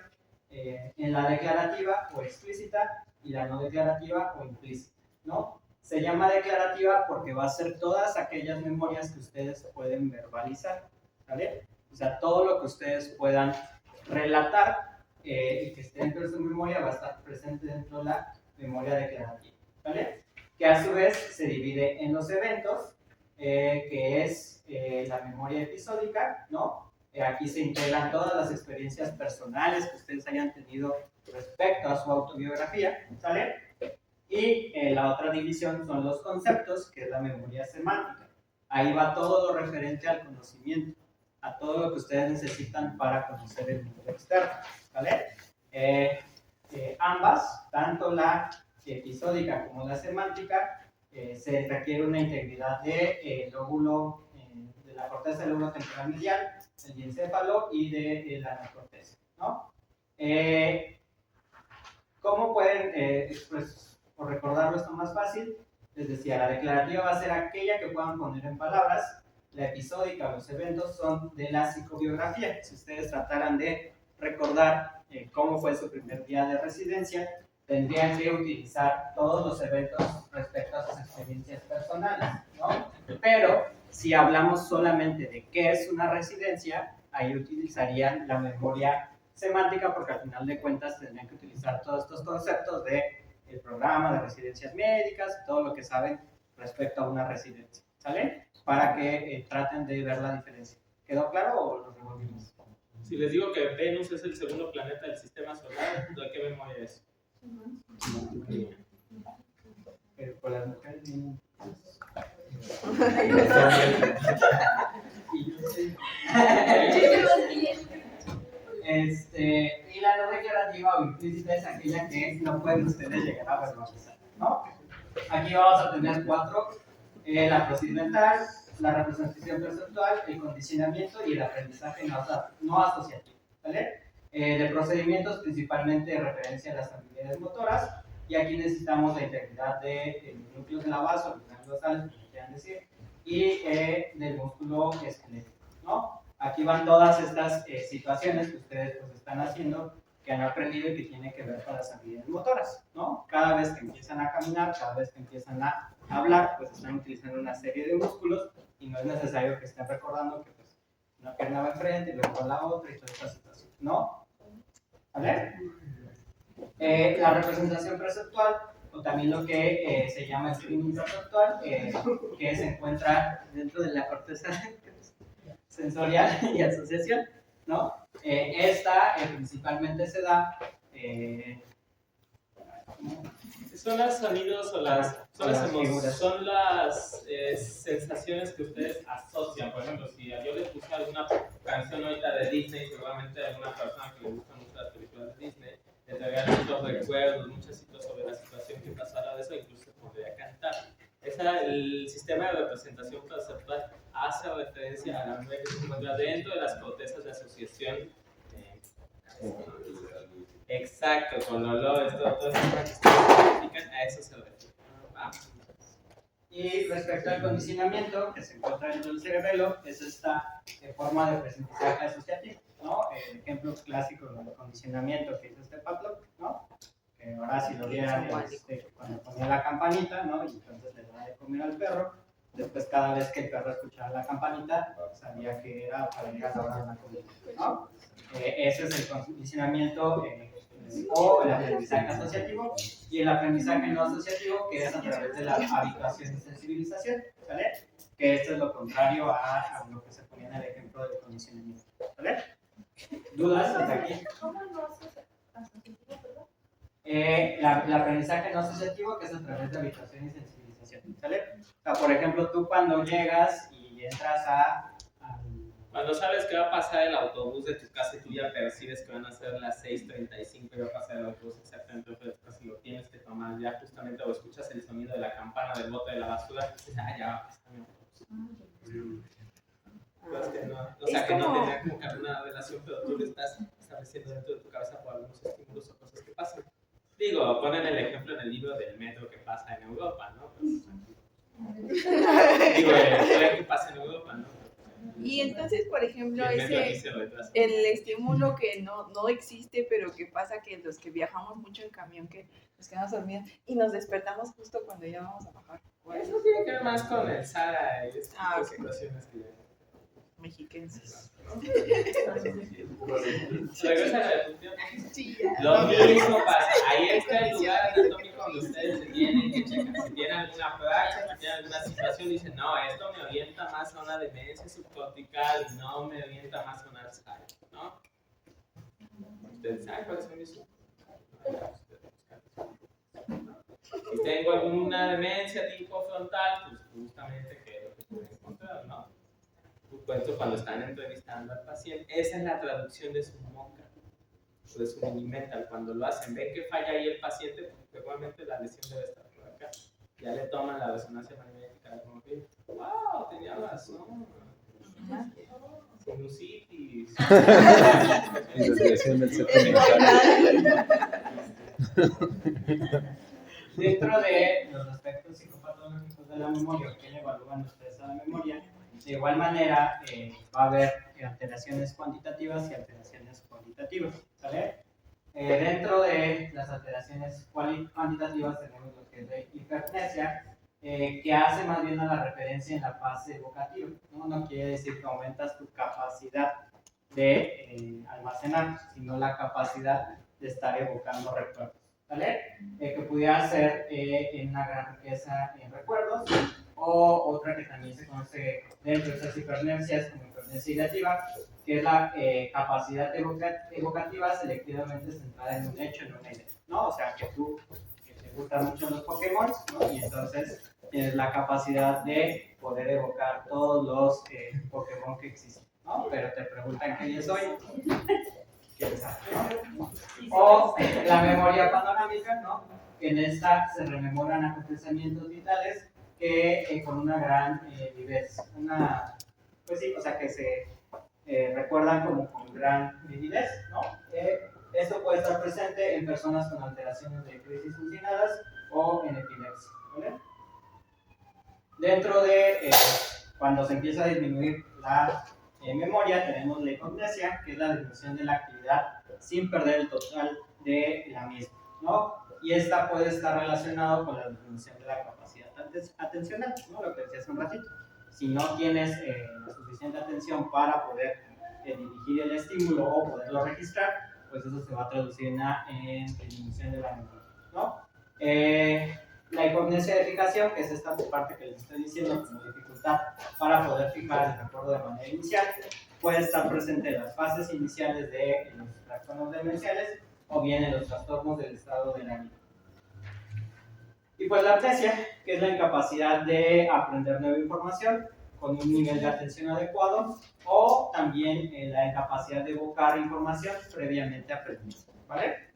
en la declarativa o explícita y la no declarativa o implícita, ¿no? Se llama declarativa porque va a ser todas aquellas memorias que ustedes pueden verbalizar, ¿vale? O sea, todo lo que ustedes puedan relatar y que esté dentro de su memoria va a estar presente dentro de la memoria declarativa, ¿vale? Que a su vez se divide en los eventos, que es la memoria episódica, ¿no? Aquí se integran todas las experiencias personales que ustedes hayan tenido respecto a su autobiografía, ¿sale? Y la otra división son los conceptos, que es la memoria semántica. Ahí va todo lo referente al conocimiento, a todo lo que ustedes necesitan para conocer el mundo externo, ¿vale? Ambas, tanto la episódica como la semántica, se requiere una integridad de lóbulo, de la corteza del lóbulo temporal medial, el diencéfalo y de la neocorteza, ¿no? ¿Cómo pueden, pues, por recordarlo esto más fácil? Les decía, la declarativa va a ser aquella que puedan poner en palabras. La episódica o los eventos son de la psicobiografía. Si ustedes trataran de recordar cómo fue su primer día de residencia, tendrían que utilizar todos los eventos respecto a sus experiencias personales, ¿no? Pero si hablamos solamente de qué es una residencia, ahí utilizarían la memoria semántica, porque al final de cuentas tendrían que utilizar todos estos conceptos de el programa de residencias médicas, todo lo que saben respecto a una residencia, ¿sale? Para que traten de ver la diferencia. ¿Quedó claro o lo revolvimos?
Si les digo que Venus es el segundo planeta del sistema solar, ¿de qué memoria es?
Pero con las mujeres bien. Y la no declarativa o implícita es aquella que no pueden ustedes llegar a verbalizar, ¿no? Aquí vamos a tener 4: la procedimental, la representación perceptual, el condicionamiento y el aprendizaje no asociativo, ¿vale? De procedimientos principalmente de referencia a las habilidades motoras, y aquí necesitamos la integridad de los núcleos de la base o los ganglios basales, como quieran decir, y del músculo esquelético, ¿no? Aquí van todas estas situaciones que ustedes pues están haciendo, que han aprendido y que tienen que ver con las habilidades motoras, ¿no? Cada vez que empiezan a caminar, cada vez que empiezan a hablar, pues están utilizando una serie de músculos y no es necesario que estén recordando que pues una pierna va enfrente y luego la otra y toda esta situación, ¿no? ¿Vale? La representación perceptual, o también lo que se llama screening perceptual, que se encuentra dentro de la corteza sensorial y asociación, ¿no? Esta principalmente se da
son los sonidos o son las sensaciones que ustedes asocian. Por ejemplo, si yo les puse alguna canción ahorita de Disney, seguramente a alguna persona que le gusta mucho las películas de Disney le traería muchos recuerdos, muchas cosas sobre la situación que pasara de eso, incluso se podría cantar. El sistema de representación perceptual hace referencia a la memoria que se encuentra dentro de las cortezas de asociación. Exacto, con olores, todo eso a eso se refiere.
Y respecto al condicionamiento que se encuentra dentro del cerebelo, es esta forma de aprendizaje asociativo, ¿no? El ejemplo clásico del condicionamiento que hizo Pavlov, ¿no? Que ahora si lo vieran cuando ponía la campanita, ¿no? Y entonces le daba de comer al perro. Después, cada vez que el perro escuchaba la campanita, sabía que era para ir a la hora de la comida, ¿no? Ese es el condicionamiento o el aprendizaje asociativo, y el aprendizaje no asociativo, que es a través de la habituación y sensibilización, ¿vale? Que esto es lo contrario a lo que se ponía en el ejemplo del condicionamiento, ¿vale? ¿Dudas hasta aquí?
¿Cómo no asociativo, perdón?
El aprendizaje no asociativo, que es a través de habituación y sensibilización, ¿vale? O sea, por ejemplo, tú cuando llegas y entras
Cuando sabes que va a pasar el autobús de tu casa y tú ya percibes que van a ser las 6:35 y va a pasar el autobús exactamente de tu casa y lo tienes que tomar ya justamente, o escuchas el sonido de la campana del bote de la basura y dices, ya va a pasar mi autobús. Pues que no, o sea, que no tenía como que alguna relación, pero tú lo estás estableciendo dentro de tu cabeza por algunos estímulos o cosas que pasan. Digo, ponen el ejemplo en el libro del metro que pasa en Europa, ¿no? Pues, Digo, puede que pase en Europa, ¿no?
Y entonces, por ejemplo,
Y el medio aquí
ese
se retrasa.
el estímulo que no existe, pero que pasa que los que viajamos mucho en camión, que nos quedamos dormidos y nos despertamos justo cuando ya vamos a bajar.
Eso tiene que ver más con el SARA y este tipo de
Ok.
situaciones que ya.
Mexiquenses.
Regresa a la defunción.
Sí, ya.
Lo mismo pasa. Ahí está el lugar anatómico donde ustedes se tienen que checar. Si tienen alguna placa, si tienen alguna situación, dicen, no, esto me orienta más a una demencia subcortical, no me orienta más a un Alzheimer, ¿no? Ustedes saben cuáles son mis subcorticales. Si tengo alguna demencia tipo frontal, pues justamente qué es lo que pueden encontrar, ¿no? Cuento cuando están entrevistando al paciente, esa es la traducción de su MOCA o de su mini-mental. Cuando lo hacen, ven que falla ahí el paciente, porque probablemente la lesión debe estar por acá. Ya le toman la resonancia magnética de móvil. ¡Wow! Tenía razón. Sinusitis.
Y desviación del
El
septo
Dentro de los aspectos psicopatológicos de la memoria que evalúan ustedes a la memoria, de igual manera va a haber alteraciones cuantitativas y alteraciones cualitativas, ¿vale? Dentro de las alteraciones cuantitativas tenemos lo que es de hipermnesia, que hace más bien a la referencia en la fase evocativa, ¿no? No quiere decir que aumentas tu capacidad de almacenar, sino la capacidad de estar evocando recuerdos, ¿vale? Que pudiera ser en una gran riqueza en recuerdos, o otra que también se conoce dentro de esas hipermnesias como hipermnesia ideativa, que es la capacidad evocativa selectivamente centrada en un hecho, en una idea, ¿no? O sea, que te gustan mucho los Pokémon, ¿no? Y entonces tienes la capacidad de poder evocar todos los Pokémon que existen, ¿no? Pero te preguntan qué día soy, quién sabe, ¿no? O la memoria panorámica, ¿no? Que en esta se rememoran acontecimientos vitales que con una gran viveza, pues sí, o sea, que se recuerdan como con gran vividez, ¿no? Esto puede estar presente en personas con alteraciones de crisis funcionadas o en epilepsia, ¿vale? Dentro de cuando se empieza a disminuir la memoria, tenemos la hipognesia, que es la disminución de la actividad sin perder el total de la misma, ¿no? Y esta puede estar relacionada con la disminución de la capacidad atencional, ¿no? Lo que decía hace un ratito. Si no tienes la suficiente atención para poder dirigir el estímulo o poderlo registrar, pues eso se va a traducir en disminución de la memoria, ¿no? La hipognesia de fijación, que es esta parte que les estoy diciendo como dificultad para poder fijar el recuerdo de manera inicial, puede estar presente en las fases iniciales de los trastornos demenciales o bien en los trastornos del estado del ánimo. Y pues la amnesia, que es la incapacidad de aprender nueva información con un nivel de atención adecuado, o también la incapacidad de evocar información previamente aprendida, ¿vale?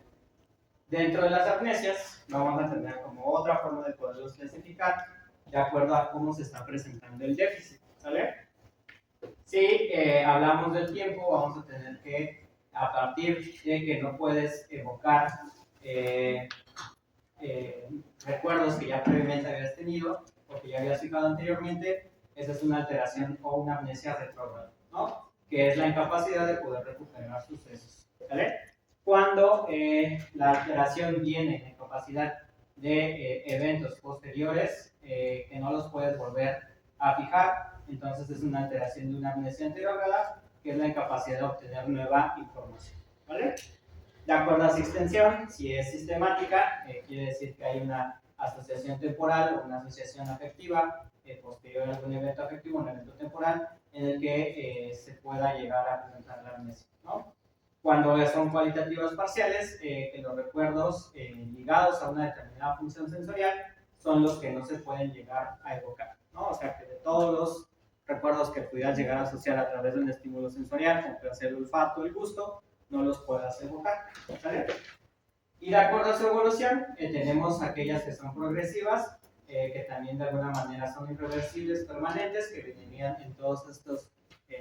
Dentro de las amnesias vamos a tener como otra forma de poderlos clasificar de acuerdo a cómo se está presentando el déficit, ¿vale? Si hablamos del tiempo, vamos a tener que, a partir de que no puedes evocar recuerdos que ya previamente habías tenido o que ya habías fijado anteriormente, esa es una alteración o una amnesia retrógrada, ¿no? Que es la incapacidad de poder recuperar sucesos, ¿vale? Cuando la alteración viene en capacidad de eventos posteriores que no los puedes volver a fijar, entonces es una alteración de una amnesia anterograda, que es la incapacidad de obtener nueva información, ¿vale? De acuerdo a su extensión, si es sistemática, quiere decir que hay una asociación temporal o una asociación afectiva posterior a algún evento afectivo, un evento temporal, en el que se pueda llegar a presentar la amnesia, ¿no? Cuando son cualitativas parciales, que los recuerdos ligados a una determinada función sensorial son los que no se pueden llegar a evocar, ¿no? O sea, que de todos los recuerdos que pudieras llegar a asociar a través de un estímulo sensorial, como puede ser el olfato o el gusto, no los puedas evocar, ¿vale? Y de acuerdo a su evolución, tenemos aquellas que son progresivas, que también de alguna manera son irreversibles, permanentes, que vendrían en todos estos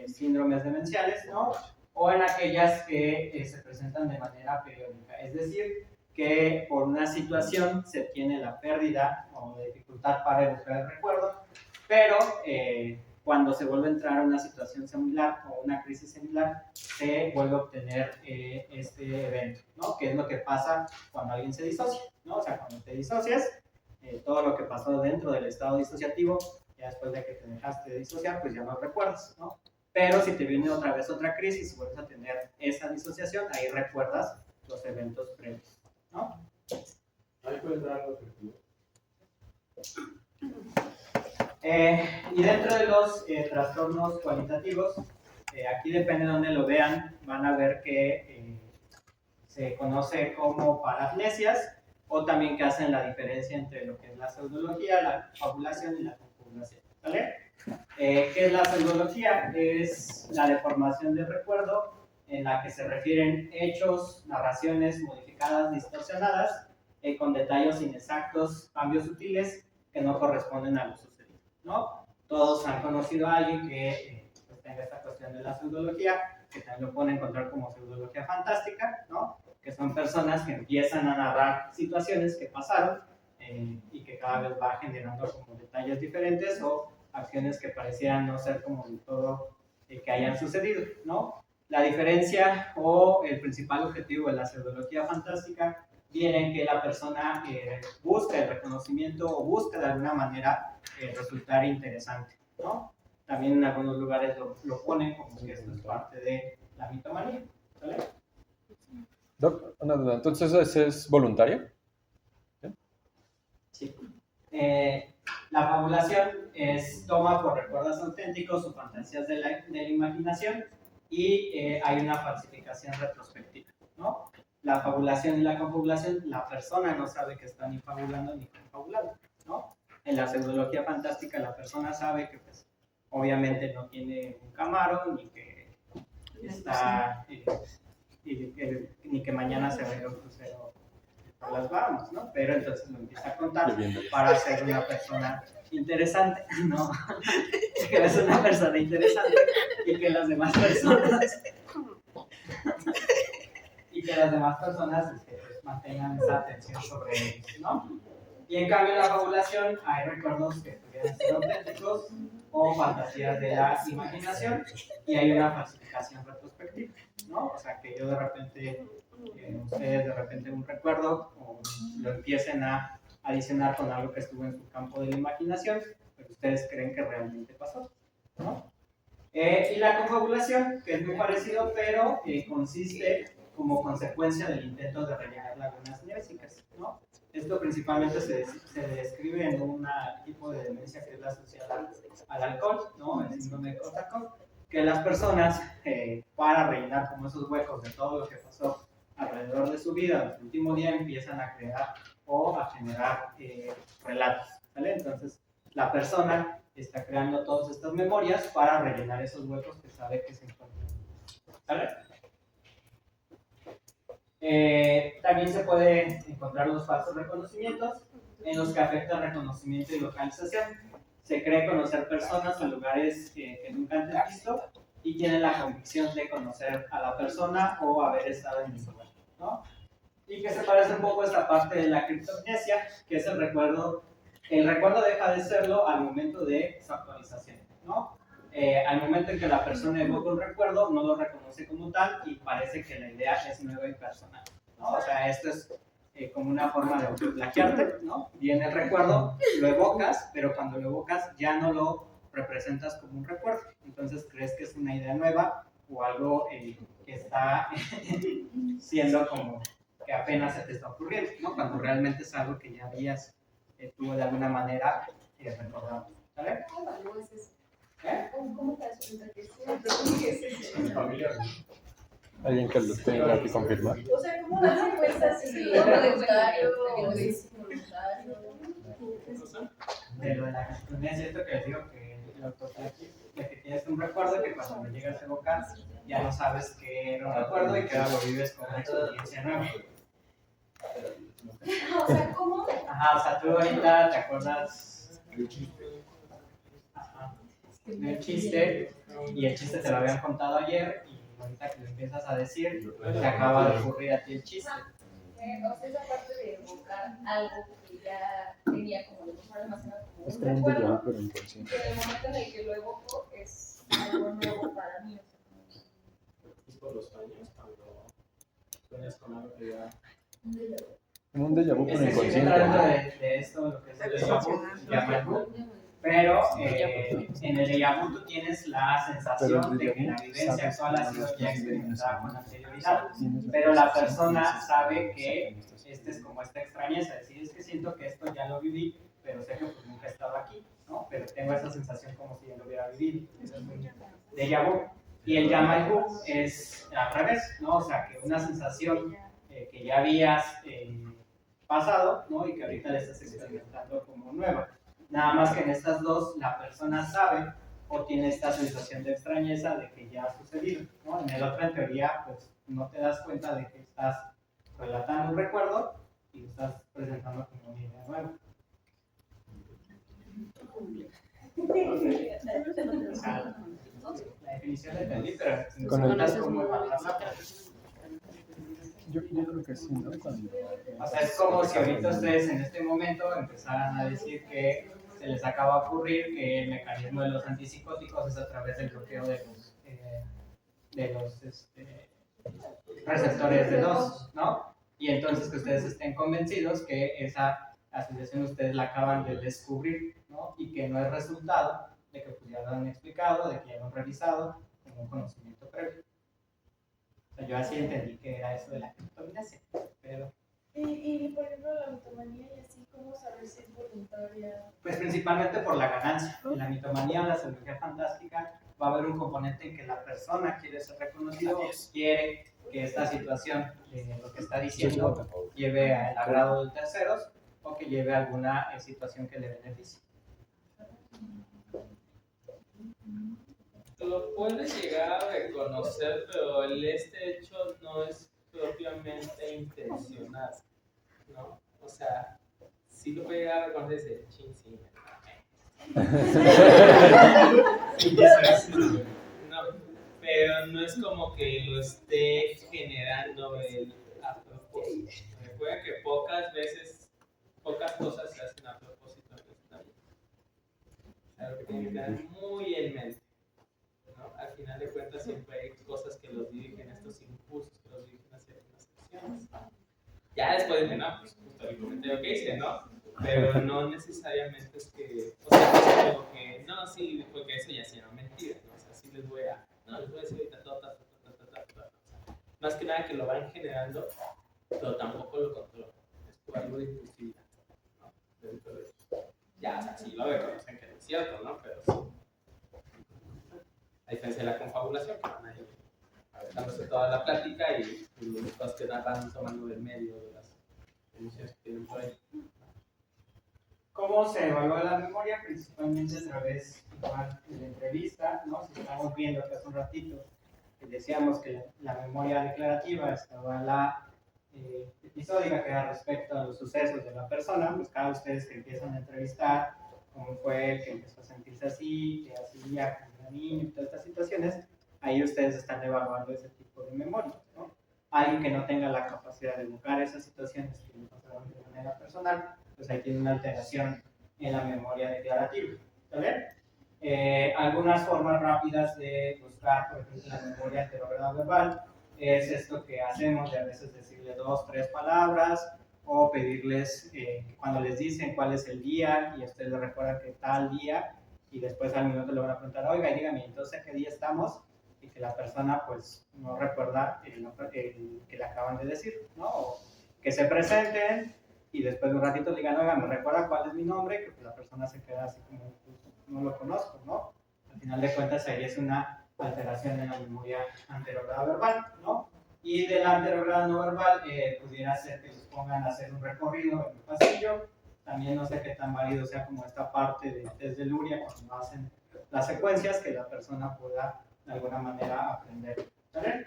síndromes demenciales, ¿no? O en aquellas que se presentan de manera periódica, es decir, que por una situación se tiene la pérdida o la dificultad para evocar el recuerdo, pero cuando se vuelve a entrar a una situación similar o una crisis similar, se vuelve a obtener este evento, ¿no? Que es lo que pasa cuando alguien se disocia, ¿no? O sea, cuando te disocias, todo lo que pasó dentro del estado disociativo, ya después de que te dejaste de disociar, pues ya no recuerdas, ¿no? Pero si te viene otra vez otra crisis y vuelves a tener esa disociación, ahí recuerdas los eventos previos, ¿no?
Ahí puede entrar algo efectivo.
Y dentro de los trastornos cualitativos, aquí depende de donde lo vean, van a ver que se conoce como paragnesias, o también que hacen la diferencia entre lo que es la pseudología, la fabulación y la confabulación, ¿vale? ¿Qué es la pseudología? Es la deformación del recuerdo en la que se refieren hechos, narraciones modificadas, distorsionadas, con detalles inexactos, cambios sutiles que no corresponden a lo sucedido, ¿no? Todos han conocido a alguien que pues, tenga esta cuestión de la pseudología, que también lo pueden encontrar como pseudología fantástica, ¿no? Que son personas que empiezan a narrar situaciones que pasaron y que cada vez va generando como detalles diferentes o acciones que parecieran no ser como del todo que hayan sucedido, ¿no? La diferencia o el principal objetivo de la pseudología fantástica viene en que la persona busca el reconocimiento o busca de alguna manera resultar interesante, ¿no? También en algunos lugares lo ponen como que esto es parte de la mitomanía, ¿vale?
Doc, una duda. Entonces, ¿ese es voluntario?
Sí. La fabulación es toma por recuerdos auténticos o fantasías de la imaginación y hay una falsificación retrospectiva, ¿no? La fabulación y la confabulación, la persona no sabe que está ni fabulando ni confabulando, ¿no? En la pseudología fantástica la persona sabe que pues obviamente no tiene un Camaro ni que está ni que mañana se va a ir a un crucero por las Bahamas, ¿no? Pero entonces lo empieza a contar para ser una persona interesante, ¿no? Que es una persona interesante y que las demás personas pues, mantengan esa atención sobre ellos, ¿no? Y en cambio en la fabulación hay recuerdos que pudieran ser auténticos o fantasías de la imaginación y hay una falsificación retrospectiva, ¿no? O sea que yo de repente, ustedes de repente un recuerdo o lo empiecen a adicionar con algo que estuvo en su campo de la imaginación, pero ustedes creen que realmente pasó, ¿no? Y la confabulación, que es muy parecido, pero consiste como consecuencia del intento de rellenar lagunas mnésicas, ¿no? Esto principalmente se describe en un tipo de demencia que es la asociada al alcohol, ¿no? El síndrome de Korsakoff, que las personas, para rellenar como esos huecos de todo lo que pasó alrededor de su vida, el último día empiezan a crear o a generar relatos, ¿vale? Entonces, la persona está creando todas estas memorias para rellenar esos huecos que sabe que se encuentran, ¿vale? También se puede encontrar los falsos reconocimientos en los que afecta el reconocimiento y localización. Se cree conocer personas en lugares que nunca antes visto y tienen la convicción de conocer a la persona o haber estado en el lugar, ¿no? Y que se parece un poco a esta parte de la criptomnesia, que es el recuerdo. El recuerdo deja de serlo al momento de su actualización, ¿no? Al momento en que la persona evoca un recuerdo, no lo reconoce como tal y parece que la idea es nueva y personal, ¿no? O sea, esto es como una forma de autoplagiarte, ¿no? Viene el recuerdo, lo evocas, pero cuando lo evocas ya no lo representas como un recuerdo. Entonces crees que es una idea nueva o algo que está siendo como que apenas se te está ocurriendo, ¿no? Cuando realmente es algo que ya habías tú de alguna manera recordado, ¿vale?
¿Cómo evalúas eso?
¿Cómo
te das cuenta que es
Familiar. Alguien que lo tenga que confirmar.
O sea, ¿cómo das cuenta si es voluntario o es involuntario?
De lo de la criptomnesia, esto que les digo que el autoplagiario, de que tienes un recuerdo que cuando lo llegas a evocar ya no sabes que era un recuerdo y que ahora lo vives como una experiencia nueva.
O sea, ¿cómo?
Ajá, o sea, tú ahorita te acuerdas del chiste y el chiste te lo habían contado ayer y ahorita que lo empiezas a decir te acaba de ocurrir a ti el chiste.
o sea, esa parte de evocar algo que ya tenía como de forma almacenado como
Es
un
como un déjà
recuerdo,
vu, pero inconsciente.
que en el momento en el que lo evoco es algo nuevo para mí. O sea,
Es por los sueños, cuando sueñas con algo que ya...
Como un déjà vu, pero
Sí
inconsciente.
entra dentro
¿no?
de esto, lo que es el déjà vu, se llama el vu. Pero en el déjà vu tú tienes la sensación de que la vivencia actual ha sido ya experimentada con anterioridad. Pero la persona sabe que este es como esta extrañeza, es decir, es que siento que esto ya lo viví, pero sé que pues nunca he estado aquí, ¿no? Pero tengo esa sensación como si ya lo hubiera vivido. Eso es un déjà vu. Y el déjà vu es al revés, ¿no? O sea, que una sensación que ya habías pasado, ¿no? Y que ahorita la estás experimentando como nueva. Nada más que en estas dos la persona sabe o tiene esta sensación de extrañeza de que ya ha sucedido, ¿no? En el otro, en teoría, pues no te das cuenta de que estás relatando un recuerdo y lo estás presentando como una idea nueva. O sea, la definición la entendí, pero si
Con
nos
el-
preguntas cómo evaluarla,
Yo creo que sí, ¿no? Cuando...
o sea, es como si ahorita ustedes en este momento empezaran a decir que se les acaba de ocurrir que el mecanismo de los antipsicóticos es a través del bloqueo de los receptores de dos, ¿no? Y entonces que ustedes estén convencidos que esa asociación ustedes la acaban de descubrir, ¿no? Y que no es resultado de que pues, ya lo han explicado, de que ya lo han revisado como un conocimiento previo. O sea, yo así entendí que era eso de la criptominacia, pero...
y por ejemplo, la mitomanía y así, ¿cómo saber si es voluntaria?
Pues principalmente por la ganancia. En la mitomanía o la psicología fantástica va a haber un componente en que la persona quiere ser reconocido, quiere que esta situación, lo que está diciendo, lleve al agrado de terceros o que lleve a alguna situación que le beneficie.
Lo puedes llegar a reconocer, pero este hecho no es propiamente intencional, ¿no? O sea, sí lo puede llegar a reconocer y decir, ching, sí. No, pero no es como que lo esté generando el a propósito. Recuerden que pocas cosas se hacen a propósito en esta vida. Algo que tiene que tener muy en mente. ¿No? Al final de cuentas siempre hay cosas que los dirigen, estos impulsos que los dirigen hacia unas acciones. Ya después dicen, no, pues justo el comentario que hice, ¿no? Pero no necesariamente es que, o sea, no es como que, no, sí, porque eso ya sería mentira, ¿no? O sea, sí les voy a decir ahorita todo, o sea, más que nada que lo van generando, pero tampoco lo controlan. Es por algo de impulsividad, ¿no? Dentro de eso. Ya, o sea, sí lo reconocen que no es cierto, ¿no? Pero sí. A diferencia de la confabulación, que van a ir dándose toda la plática y los cosas que van tomando del medio de las emociones que tienen por ahí.
¿Cómo se evalúa la memoria? Principalmente a través igual, de la entrevista, ¿no? Si estamos viendo que hace un ratito que decíamos que la memoria declarativa estaba la episódica, que era respecto a los sucesos de la persona, pues cada ustedes que empiezan a entrevistar, cómo fue que empezó a sentirse así, que hacía cuando era niño y todas estas situaciones, ahí ustedes están evaluando ese tipo de memoria, ¿no? Alguien que no tenga la capacidad de evocar esas situaciones que le pasaron de manera personal, pues ahí tiene una alteración en la memoria declarativa, ¿vale? Algunas formas rápidas de buscar, por ejemplo, la memoria anterogrado verbal es esto que hacemos de a veces decirle 2, 3 palabras o pedirles cuando les dicen cuál es el día y ustedes les recuerdan que tal día y después al minuto le van a preguntar, oiga, dígame, entonces ¿qué día estamos? Y que la persona pues no recuerda el que le acaban de decir, ¿no? O que se presenten y después de un ratito le digan, oiga, ¿me recuerda cuál es mi nombre? Que pues, la persona se queda así como, pues, no lo conozco, ¿no? Al final de cuentas ahí es una alteración en la memoria anterogrado verbal, ¿no? Y del anterogrado no verbal pudiera ser que les pongan a hacer un recorrido en el pasillo. También no sé qué tan válido sea como esta parte del test de Luria cuando hacen las secuencias que la persona pueda de alguna manera aprender, ¿vale?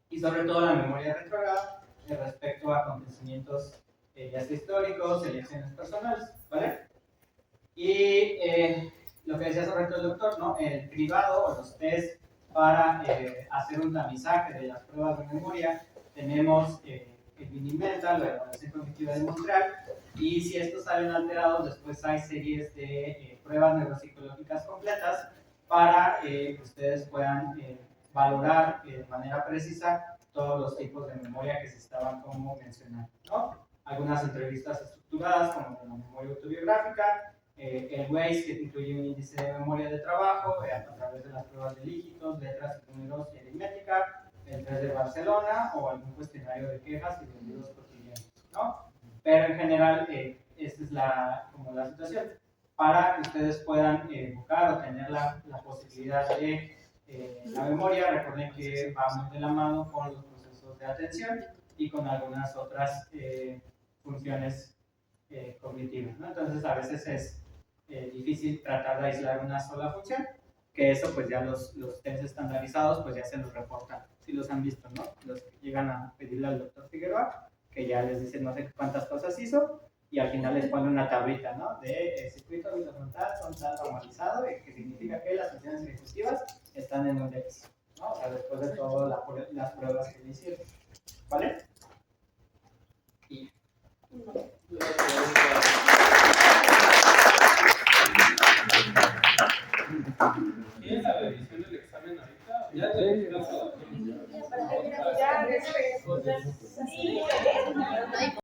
Y sobre todo la memoria retrograda respecto a acontecimientos ya sea históricos, elecciones personales, ¿vale? Y lo que decía sobre todo el doctor, ¿no? El cribado o los test para hacer un tamizaje de las pruebas de memoria, tenemos el Mini Mental o evaluación cognitiva de Montreal, y si estos salen alterados, después hay series de pruebas neuropsicológicas completas para que ustedes puedan valorar de manera precisa todos los tipos de memoria que se estaban como mencionando, ¿no? Algunas entrevistas estructuradas como la memoria autobiográfica, el WAIS, que incluye un índice de memoria de trabajo a través de las pruebas de dígitos, letras, números y aritmética, el test de Barcelona o algún cuestionario de quejas y de libros cotidianos, ¿no? Pero en general, esta es como la situación. Para que ustedes puedan buscar o tener la posibilidad de la memoria, recuerden que va muy de la mano con los procesos de atención y con algunas otras funciones cognitivas, ¿no? Entonces a veces es difícil tratar de aislar una sola función, que eso pues ya los test estandarizados pues ya se los reportan, si los han visto, ¿no? Los que llegan a pedirle al doctor Figueroa, que ya les dicen no sé cuántas cosas hizo, y al final les pone una tablita, ¿no? De circuito orbital frontal normalizado, que significa que las funciones ejecutivas están en un déficit, ¿no? O sea, después de todas las pruebas que le hicieron, ¿vale? Y
¿Tienen la revisión del examen ahorita? Ya,
Ya, después. Sí,